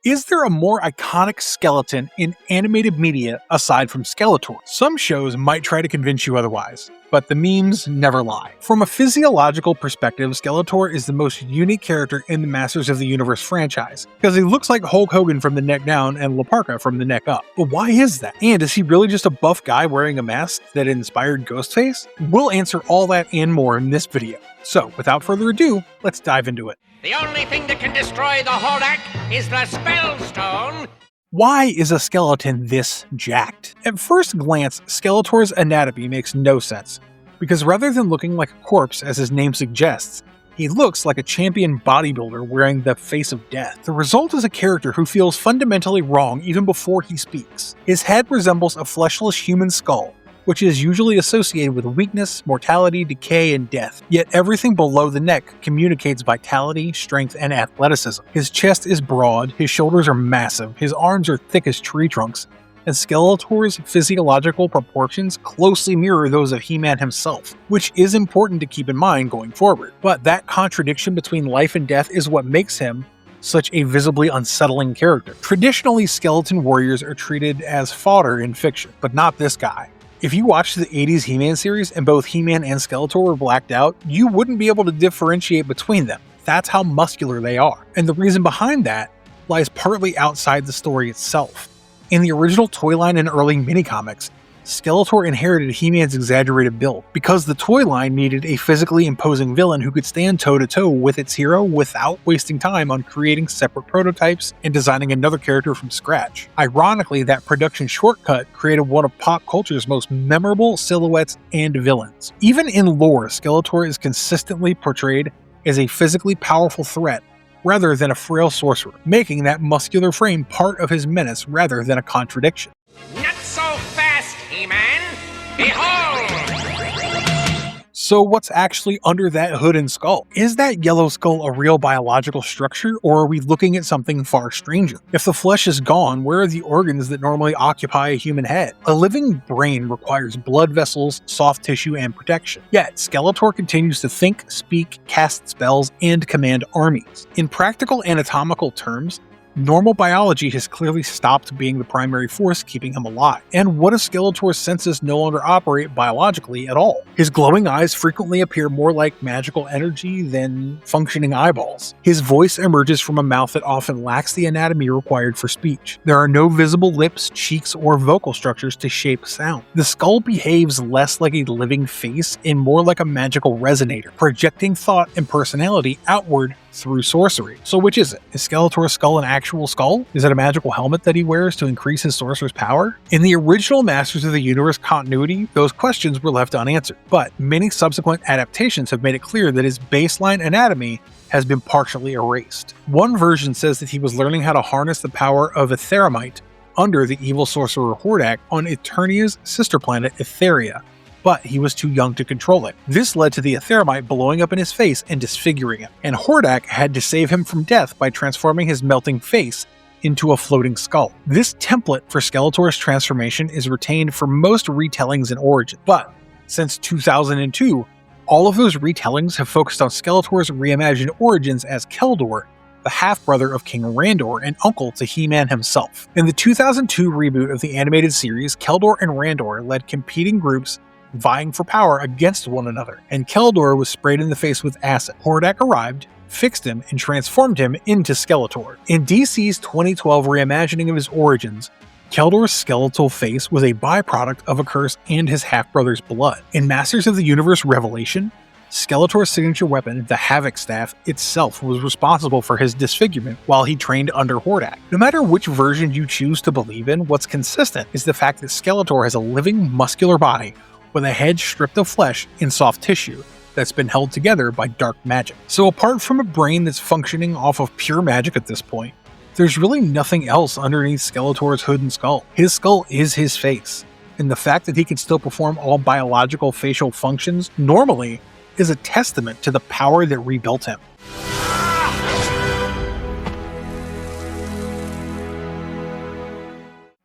Is there a more iconic skeleton in animated media aside from Skeletor? Some shows might try to convince you otherwise, but the memes never lie. From a physiological perspective, Skeletor is the most unique character in the Masters of the Universe franchise, because he looks like Hulk Hogan from the neck down and Parka from the neck up. But why is that? And is he really just a buff guy wearing a mask that inspired Ghostface? We'll answer all that and more in this video. So, without further ado, let's dive into it. The only thing that can destroy the Hordak is the Spellstone. Why is a skeleton this jacked? At first glance, Skeletor's anatomy makes no sense, because rather than looking like a corpse as his name suggests, he looks like a champion bodybuilder wearing the face of death. The result is a character who feels fundamentally wrong even before he speaks. His head resembles a fleshless human skull, which is usually associated with weakness, mortality, decay, and death. Yet everything below the neck communicates vitality, strength, and athleticism. His chest is broad, his shoulders are massive, his arms are thick as tree trunks, and Skeletor's physiological proportions closely mirror those of He-Man himself, which is important to keep in mind going forward. But that contradiction between life and death is what makes him such a visibly unsettling character. Traditionally, skeleton warriors are treated as fodder in fiction, but not this guy. If you watched the 80s He-Man series and both He-Man and Skeletor were blacked out, you wouldn't be able to differentiate between them. That's how muscular they are. And the reason behind that lies partly outside the story itself. In the original toy line and early mini-comics, Skeletor inherited He-Man's exaggerated build, because the toy line needed a physically imposing villain who could stand toe-to-toe with its hero without wasting time on creating separate prototypes and designing another character from scratch. Ironically, that production shortcut created one of pop culture's most memorable silhouettes and villains. Even in lore, Skeletor is consistently portrayed as a physically powerful threat rather than a frail sorcerer, making that muscular frame part of his menace rather than a contradiction. Not so fast, He-Man! Behold! So what's actually under that hood and skull? Is that yellow skull a real biological structure, or are we looking at something far stranger? If the flesh is gone, where are the organs that normally occupy a human head? A living brain requires blood vessels, soft tissue, and protection. Yet, Skeletor continues to think, speak, cast spells, and command armies. In practical anatomical terms, normal biology has clearly stopped being the primary force keeping him alive. And what if Skeletor's senses no longer operate biologically at all? His glowing eyes frequently appear more like magical energy than functioning eyeballs. His voice emerges from a mouth that often lacks the anatomy required for speech. There are no visible lips, cheeks, or vocal structures to shape sound. The skull behaves less like a living face and more like a magical resonator, projecting thought and personality outward through sorcery. So which is it? Is Skeletor's skull an actual skull? Is it a magical helmet that he wears to increase his sorcerer's power? In the original Masters of the Universe continuity, those questions were left unanswered, but many subsequent adaptations have made it clear that his baseline anatomy has been partially erased. One version says that he was learning how to harness the power of Etheramite under the evil sorcerer Hordak on Eternia's sister planet Etheria, but he was too young to control it. This led to the Etheramite blowing up in his face and disfiguring him, and Hordak had to save him from death by transforming his melting face into a floating skull. This template for Skeletor's transformation is retained for most retellings in Origin, but since 2002, all of those retellings have focused on Skeletor's reimagined origins as Keldor, the half-brother of King Randor and uncle to He-Man himself. In the 2002 reboot of the animated series, Keldor and Randor led competing groups vying for power against one another, and Keldor was sprayed in the face with acid. Hordak arrived, fixed him, and transformed him into Skeletor. In DC's 2012 reimagining of his origins, Keldor's skeletal face was a byproduct of a curse and his half-brother's blood. In Masters of the Universe Revelation, Skeletor's signature weapon, the Havoc Staff, itself was responsible for his disfigurement while he trained under Hordak. No matter which version you choose to believe in, what's consistent is the fact that Skeletor has a living, muscular body with a head stripped of flesh and soft tissue that's been held together by dark magic. So apart from a brain that's functioning off of pure magic at this point, there's really nothing else underneath Skeletor's hood and skull. His skull is his face, and the fact that he can still perform all biological facial functions normally is a testament to the power that rebuilt him.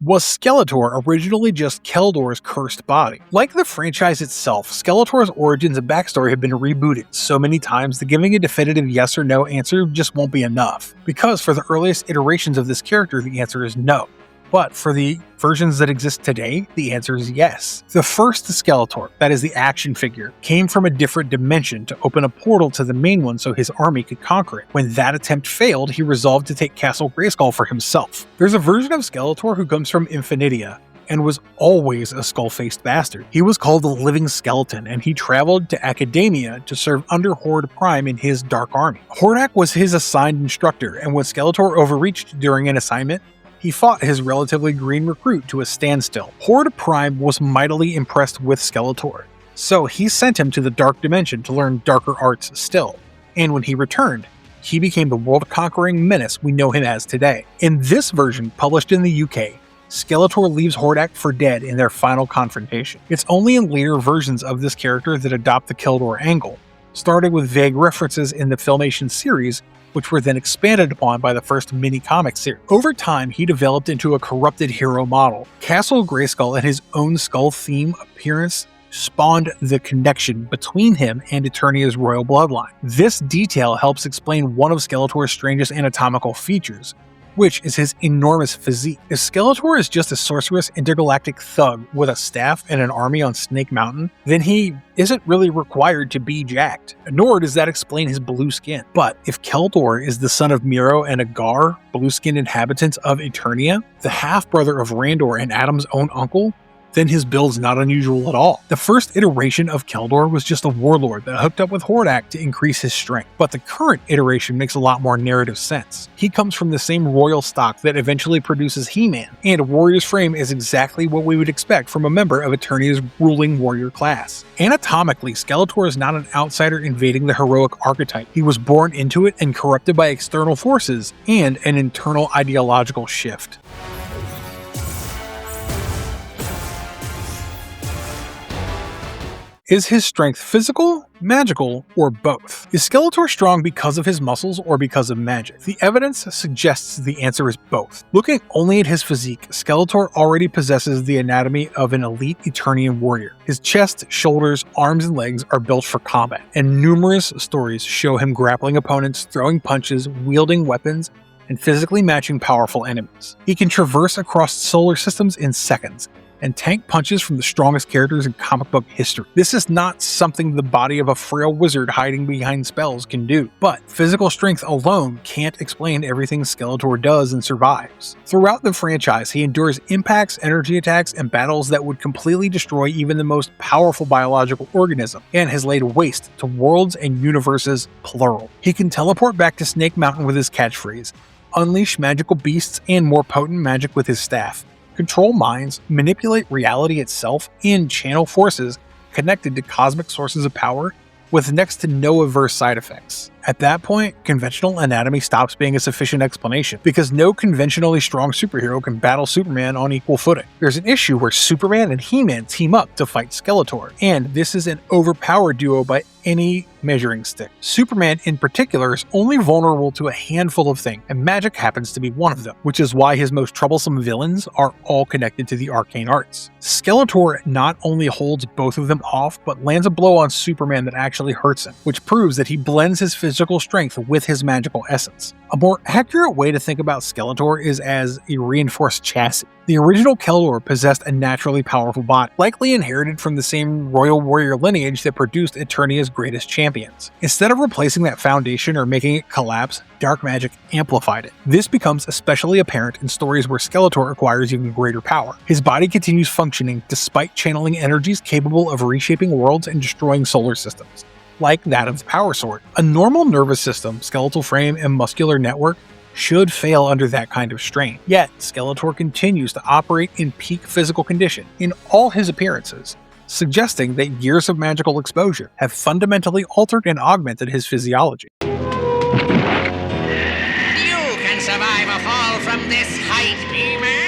Was Skeletor originally just Keldor's cursed body? Like the franchise itself, Skeletor's origins and backstory have been rebooted so many times that giving a definitive yes or no answer just won't be enough. Because for the earliest iterations of this character, the answer is no. But for the versions that exist today, the answer is yes. The first Skeletor, that is the action figure, came from a different dimension to open a portal to the main one so his army could conquer it. When that attempt failed, he resolved to take Castle Grayskull for himself. There's a version of Skeletor who comes from Infinitia, and was always a skull-faced bastard. He was called the Living Skeleton, and he traveled to Academia to serve under Horde Prime in his Dark Army. Hordak was his assigned instructor, and when Skeletor overreached during an assignment, he fought his relatively green recruit to a standstill. Horde Prime was mightily impressed with Skeletor, so he sent him to the Dark Dimension to learn darker arts still, and when he returned, he became the world-conquering menace we know him as today. In this version, published in the UK, Skeletor leaves Hordak for dead in their final confrontation. It's only in later versions of this character that adopt the Keldor angle, starting with vague references in the Filmation series, which were then expanded upon by the first mini-comic series. Over time, he developed into a corrupted hero model. Castle Grayskull and his own skull theme appearance spawned the connection between him and Eternia's royal bloodline. This detail helps explain one of Skeletor's strangest anatomical features, which is his enormous physique. If Skeletor is just a sorcerous intergalactic thug with a staff and an army on Snake Mountain, then he isn't really required to be jacked, nor does that explain his blue skin. But if Keldor is the son of Miro and Agar, blue-skinned inhabitants of Eternia, the half-brother of Randor and Adam's own uncle, then his build's not unusual at all. The first iteration of Keldor was just a warlord that hooked up with Hordak to increase his strength, but the current iteration makes a lot more narrative sense. He comes from the same royal stock that eventually produces He-Man, and Warrior's frame is exactly what we would expect from a member of Eternia's ruling warrior class. Anatomically, Skeletor is not an outsider invading the heroic archetype. He was born into it and corrupted by external forces and an internal ideological shift. Is his strength physical, magical, or both? Is Skeletor strong because of his muscles or because of magic? The evidence suggests the answer is both. Looking only at his physique, Skeletor already possesses the anatomy of an elite Eternian warrior. His chest, shoulders, arms, and legs are built for combat, and numerous stories show him grappling opponents, throwing punches, wielding weapons, and physically matching powerful enemies. He can traverse across solar systems in seconds, and tank punches from the strongest characters in comic book history. This is not something the body of a frail wizard hiding behind spells can do, but physical strength alone can't explain everything Skeletor does and survives. Throughout the franchise, he endures impacts, energy attacks, and battles that would completely destroy even the most powerful biological organism, and has laid waste to worlds and universes, plural. He can teleport back to Snake Mountain with his catchphrase, unleash magical beasts and more potent magic with his staff, control minds, manipulate reality itself, and channel forces connected to cosmic sources of power with next to no adverse side effects. At that point, conventional anatomy stops being a sufficient explanation, because no conventionally strong superhero can battle Superman on equal footing. There's an issue where Superman and He-Man team up to fight Skeletor, and this is an overpowered duo by any measuring stick. Superman in particular is only vulnerable to a handful of things, and magic happens to be one of them, which is why his most troublesome villains are all connected to the arcane arts. Skeletor not only holds both of them off, but lands a blow on Superman that actually hurts him, which proves that he blends his physical strength with his magical essence. A more accurate way to think about Skeletor is as a reinforced chassis. The original Keldor possessed a naturally powerful body, likely inherited from the same royal warrior lineage that produced Eternia's greatest champions. Instead of replacing that foundation or making it collapse, dark magic amplified it. This becomes especially apparent in stories where Skeletor acquires even greater power. His body continues functioning despite channeling energies capable of reshaping worlds and destroying solar systems, like that of the Power Sword. A normal nervous system, skeletal frame, and muscular network should fail under that kind of strain. Yet, Skeletor continues to operate in peak physical condition in all his appearances, suggesting that years of magical exposure have fundamentally altered and augmented his physiology. You can survive a fall from this height, He-Man.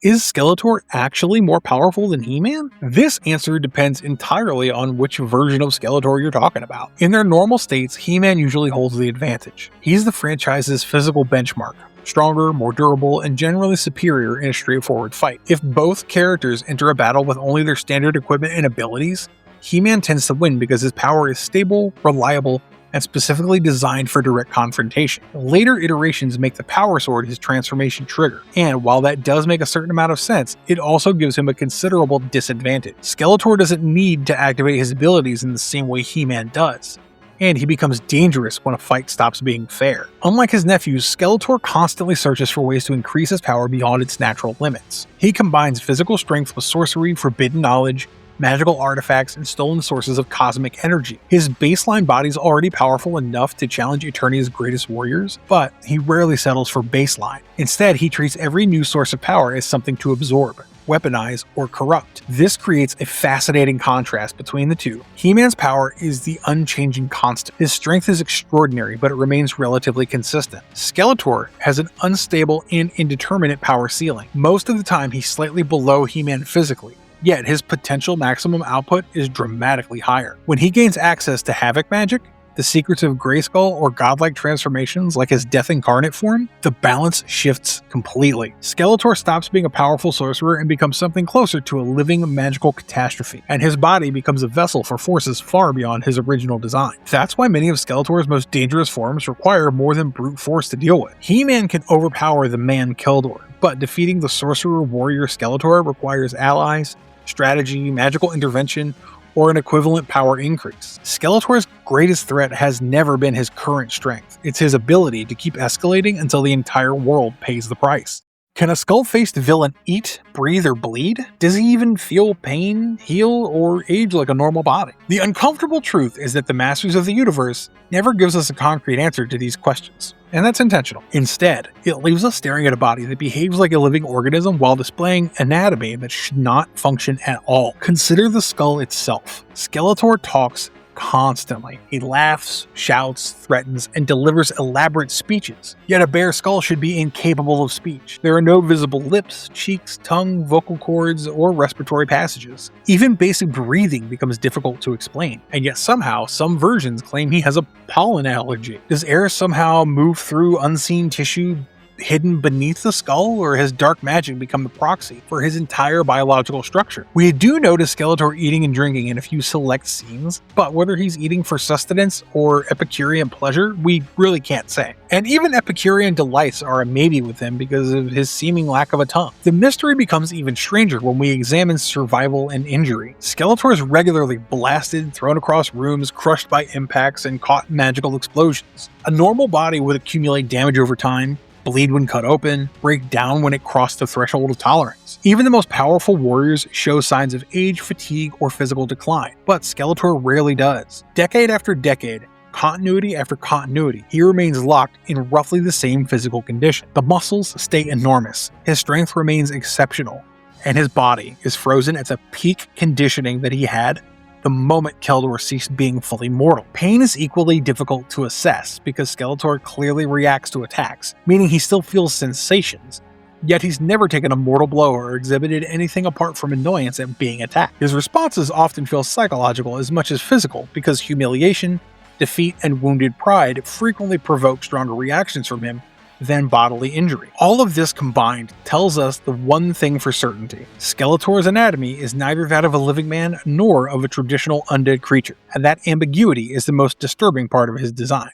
Is Skeletor actually more powerful than He-Man? This answer depends entirely on which version of Skeletor you're talking about. In their normal states, He-Man usually holds the advantage. He's the franchise's physical benchmark, stronger, more durable, and generally superior in a straightforward fight. If both characters enter a battle with only their standard equipment and abilities, He-Man tends to win because his power is stable, reliable, and specifically designed for direct confrontation. Later iterations make the Power Sword his transformation trigger, and while that does make a certain amount of sense, it also gives him a considerable disadvantage. Skeletor doesn't need to activate his abilities in the same way He-Man does, and he becomes dangerous when a fight stops being fair. Unlike his nephews, Skeletor constantly searches for ways to increase his power beyond its natural limits. He combines physical strength with sorcery, forbidden knowledge, magical artifacts, and stolen sources of cosmic energy. His baseline body is already powerful enough to challenge Eternia's greatest warriors, but he rarely settles for baseline. Instead, he treats every new source of power as something to absorb, weaponize, or corrupt. This creates a fascinating contrast between the two. He-Man's power is the unchanging constant. His strength is extraordinary, but it remains relatively consistent. Skeletor has an unstable and indeterminate power ceiling. Most of the time, he's slightly below He-Man physically, yet his potential maximum output is dramatically higher. When he gains access to Havoc magic, the secrets of Grayskull, or godlike transformations like his Death Incarnate form, the balance shifts completely. Skeletor stops being a powerful sorcerer and becomes something closer to a living magical catastrophe, and his body becomes a vessel for forces far beyond his original design. That's why many of Skeletor's most dangerous forms require more than brute force to deal with. He-Man can overpower the man Keldor, but defeating the sorcerer warrior Skeletor requires allies, strategy, magical intervention, or an equivalent power increase. Skeletor's greatest threat has never been his current strength. It's his ability to keep escalating until the entire world pays the price. Can a skull-faced villain eat, breathe, or bleed? Does he even feel pain, heal, or age like a normal body? The uncomfortable truth is that the Masters of the Universe never gives us a concrete answer to these questions, and that's intentional. Instead, it leaves us staring at a body that behaves like a living organism while displaying anatomy that should not function at all. Consider the skull itself. Skeletor talks constantly. He laughs, shouts, threatens, and delivers elaborate speeches. Yet a bare skull should be incapable of speech. There are no visible lips, cheeks, tongue, vocal cords, or respiratory passages. Even basic breathing becomes difficult to explain, and yet somehow some versions claim he has a pollen allergy. Does air somehow move through unseen tissue hidden beneath the skull, or has dark magic become the proxy for his entire biological structure? We do notice Skeletor eating and drinking in a few select scenes, but whether he's eating for sustenance or Epicurean pleasure, we really can't say. And even Epicurean delights are a maybe with him because of his seeming lack of a tongue. The mystery becomes even stranger when we examine survival and injury. Skeletor is regularly blasted, thrown across rooms, crushed by impacts, and caught in magical explosions. A normal body would accumulate damage over time, bleed when cut open, break down when it crossed the threshold of tolerance. Even the most powerful warriors show signs of age, fatigue, or physical decline, but Skeletor rarely does. Decade after decade, continuity after continuity, he remains locked in roughly the same physical condition. The muscles stay enormous, his strength remains exceptional, and his body is frozen at the peak conditioning that he had the moment Keldor ceased being fully mortal. Pain is equally difficult to assess because Skeletor clearly reacts to attacks, meaning he still feels sensations, yet he's never taken a mortal blow or exhibited anything apart from annoyance at being attacked. His responses often feel psychological as much as physical because humiliation, defeat, and wounded pride frequently provoke stronger reactions from him than bodily injury. All of this combined tells us the one thing for certainty. Skeletor's anatomy is neither that of a living man nor of a traditional undead creature, and that ambiguity is the most disturbing part of his design.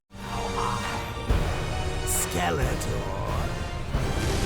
Skeletor,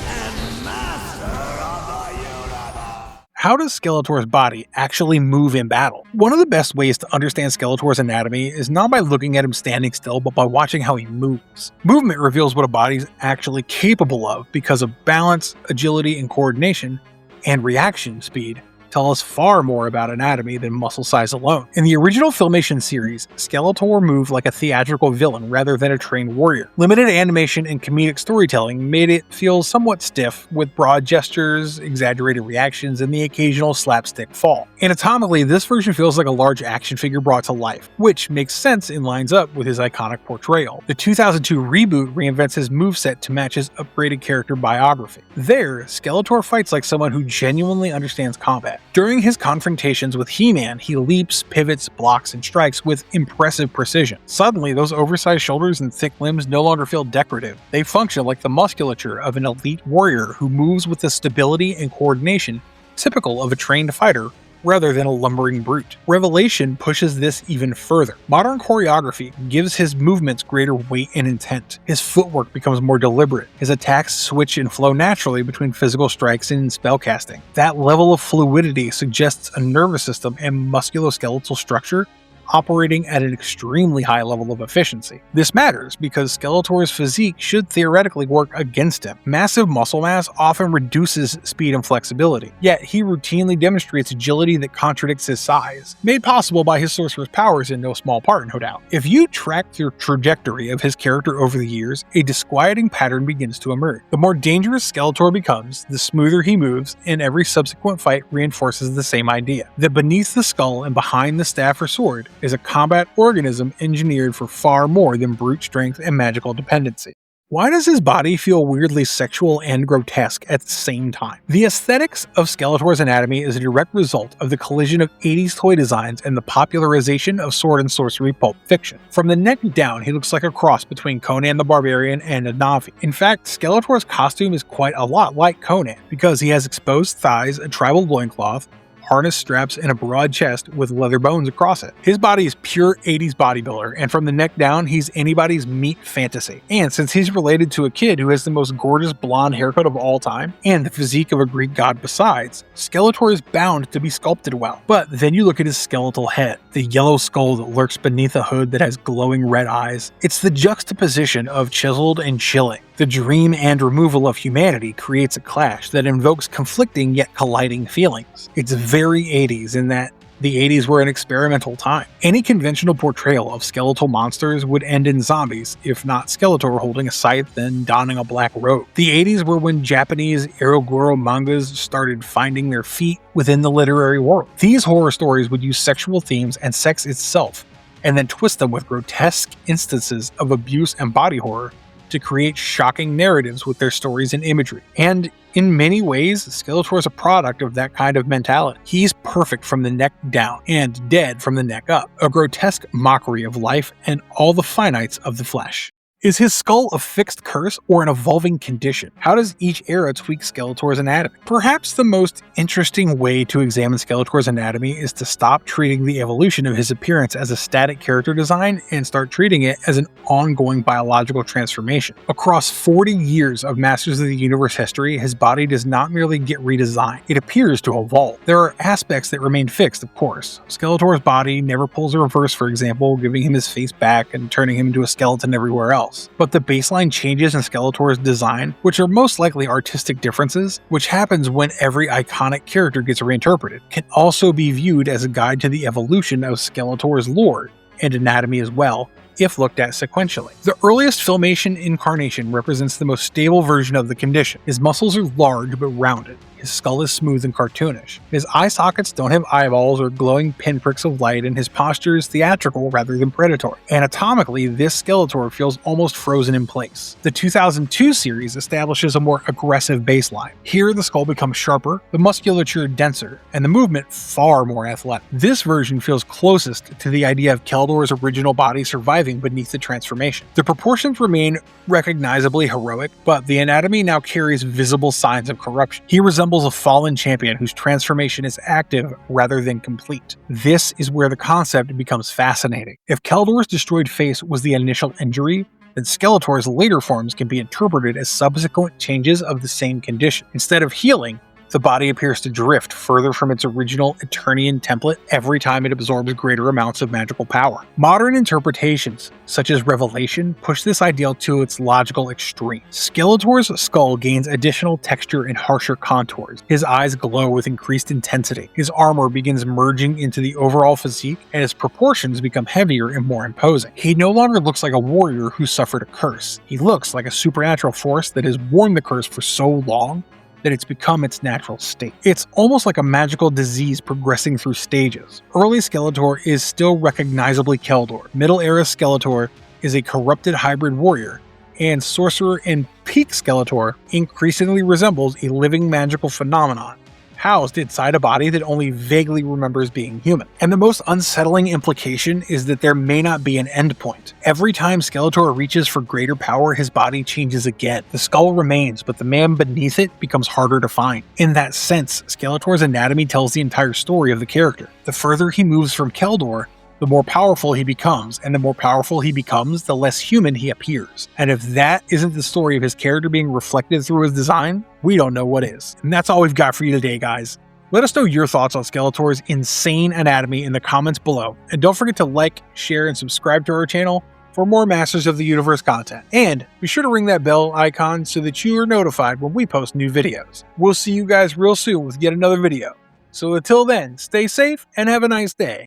and master of the universe. How does Skeletor's body actually move in battle? One of the best ways to understand Skeletor's anatomy is not by looking at him standing still, but by watching how he moves. Movement reveals what a body is actually capable of because of balance, agility, and coordination, and reaction speed tell us far more about anatomy than muscle size alone. In the original Filmation series, Skeletor moved like a theatrical villain rather than a trained warrior. Limited animation and comedic storytelling made it feel somewhat stiff, with broad gestures, exaggerated reactions, and the occasional slapstick fall. Anatomically, this version feels like a large action figure brought to life, which makes sense and lines up with his iconic portrayal. The 2002 reboot reinvents his moveset to match his upgraded character biography. There, Skeletor fights like someone who genuinely understands combat. During his confrontations with He-Man, he leaps, pivots, blocks, and strikes with impressive precision. Suddenly, those oversized shoulders and thick limbs no longer feel decorative. They function like the musculature of an elite warrior who moves with the stability and coordination typical of a trained fighter rather than a lumbering brute. Revelation pushes this even further. Modern choreography gives his movements greater weight and intent. His footwork becomes more deliberate. His attacks switch and flow naturally between physical strikes and spellcasting. That level of fluidity suggests a nervous system and musculoskeletal structure operating at an extremely high level of efficiency. This matters because Skeletor's physique should theoretically work against him. Massive muscle mass often reduces speed and flexibility, yet he routinely demonstrates agility that contradicts his size, made possible by his sorcerer's powers in no small part, no doubt. If you track the trajectory of his character over the years, a disquieting pattern begins to emerge. The more dangerous Skeletor becomes, the smoother he moves, and every subsequent fight reinforces the same idea, that beneath the skull and behind the staff or sword is a combat organism engineered for far more than brute strength and magical dependency. Why does his body feel weirdly sexual and grotesque at the same time? The aesthetics of Skeletor's anatomy is a direct result of the collision of 80s toy designs and the popularization of sword and sorcery pulp fiction. From the neck down, he looks like a cross between Conan the Barbarian and a Na'vi. In fact, Skeletor's costume is quite a lot like Conan, because he has exposed thighs, a tribal loincloth, harness straps, and a broad chest with leather bones across it. His body is pure 80s bodybuilder, and from the neck down, he's anybody's meat fantasy. And since he's related to a kid who has the most gorgeous blonde haircut of all time, and the physique of a Greek god besides, Skeletor is bound to be sculpted well. But then you look at his skeletal head, the yellow skull that lurks beneath a hood that has glowing red eyes. It's the juxtaposition of chiseled and chilling. The dream and removal of humanity creates a clash that invokes conflicting yet colliding feelings. It's very 80s in that the 80s were an experimental time. Any conventional portrayal of skeletal monsters would end in zombies, if not Skeletor holding a scythe and donning a black robe. The 80s were when Japanese Eroguro mangas started finding their feet within the literary world. These horror stories would use sexual themes and sex itself, and then twist them with grotesque instances of abuse and body horror to create shocking narratives with their stories and imagery. And in many ways, Skeletor is a product of that kind of mentality. He's perfect from the neck down and dead from the neck up, a grotesque mockery of life and all the finites of the flesh. Is his skull a fixed curse or an evolving condition? How does each era tweak Skeletor's anatomy? Perhaps the most interesting way to examine Skeletor's anatomy is to stop treating the evolution of his appearance as a static character design and start treating it as an ongoing biological transformation. Across 40 years of Masters of the Universe history, his body does not merely get redesigned, it appears to evolve. There are aspects that remain fixed, of course. Skeletor's body never pulls a reverse, for example, giving him his face back and turning him into a skeleton everywhere else. But the baseline changes in Skeletor's design, which are most likely artistic differences, which happens when every iconic character gets reinterpreted, can also be viewed as a guide to the evolution of Skeletor's lore and anatomy as well, if looked at sequentially. The earliest Filmation incarnation represents the most stable version of the condition. His muscles are large but rounded. His skull is smooth and cartoonish. His eye sockets don't have eyeballs or glowing pinpricks of light, and his posture is theatrical rather than predatory. Anatomically, this Skeletor feels almost frozen in place. The 2002 series establishes a more aggressive baseline. Here, the skull becomes sharper, the musculature denser, and the movement far more athletic. This version feels closest to the idea of Keldor's original body surviving beneath the transformation. The proportions remain recognizably heroic, but the anatomy now carries visible signs of corruption. He resembles a fallen champion whose transformation is active rather than complete. This is where the concept becomes fascinating. If Keldor's destroyed face was the initial injury, then Skeletor's later forms can be interpreted as subsequent changes of the same condition. Instead of healing, the body appears to drift further from its original Eternian template every time it absorbs greater amounts of magical power. Modern interpretations, such as Revelation, push this ideal to its logical extreme. Skeletor's skull gains additional texture and harsher contours. His eyes glow with increased intensity. His armor begins merging into the overall physique, and his proportions become heavier and more imposing. He no longer looks like a warrior who suffered a curse. He looks like a supernatural force that has worn the curse for so long that it's become its natural state. It's almost like a magical disease progressing through stages. Early Skeletor is still recognizably Keldor. Middle-era Skeletor is a corrupted hybrid warrior, and Sorcerer and Peak Skeletor increasingly resembles a living magical phenomenon. housed inside a body that only vaguely remembers being human. And the most unsettling implication is that there may not be an endpoint. Every time Skeletor reaches for greater power, his body changes again. The skull remains, but the man beneath it becomes harder to find. In that sense, Skeletor's anatomy tells the entire story of the character. The further he moves from Keldor, the more powerful he becomes, and the more powerful he becomes, the less human he appears. And if that isn't the story of his character being reflected through his design, we don't know what is. And that's all we've got for you today, guys. Let us know your thoughts on Skeletor's insane anatomy in the comments below, and don't forget to like, share, and subscribe to our channel for more Masters of the Universe content. And be sure to ring that bell icon so that you are notified when we post new videos. We'll see you guys real soon with yet another video. So until then, stay safe and have a nice day.